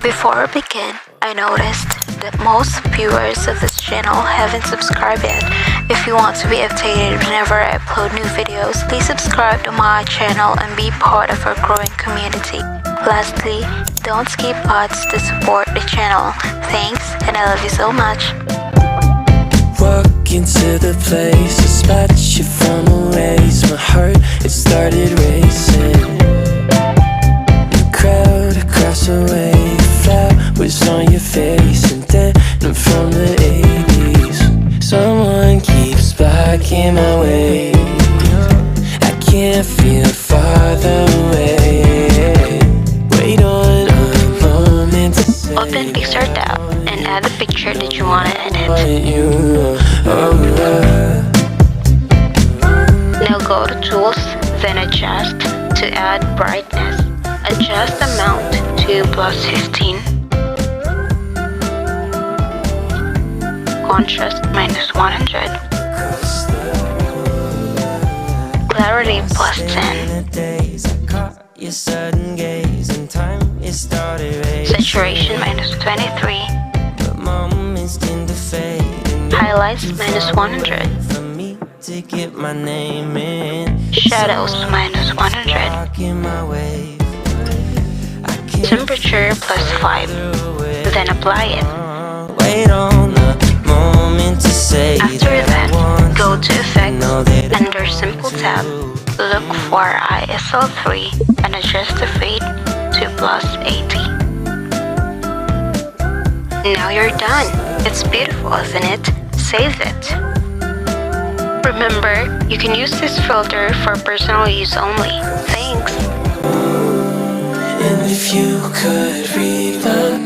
Before we begin, I noticed that most viewers of this channel haven't subscribed yet. If you want to be updated whenever I upload new videos, please subscribe to my channel and be part of our growing community. Lastly, don't skip ads to support the channel. Thanks, and I love you so much. Walk into the place, a spot you from a ways. My heart, it started racing. The crowd across the way, flowers on your face, and then I'm from the 80s. Someone keeps blocking my way. I can't feel farther away. Wait on a moment to say Open Picsart tab and add the picture that you want to edit. Now go to Tools, then Adjust to add brightness. Adjust amount to +15. Contrast -100. Clarity +10. Saturation -23. Highlights -100. Shadows -100. Temperature +5. Then apply it. After that, go to Effects, under Simple tab, look for ISO 3 and adjust the fade to +80. Now you're done. It's beautiful, isn't it? Save it. Remember, you can use this filter for personal use only. Thanks. And if you could read my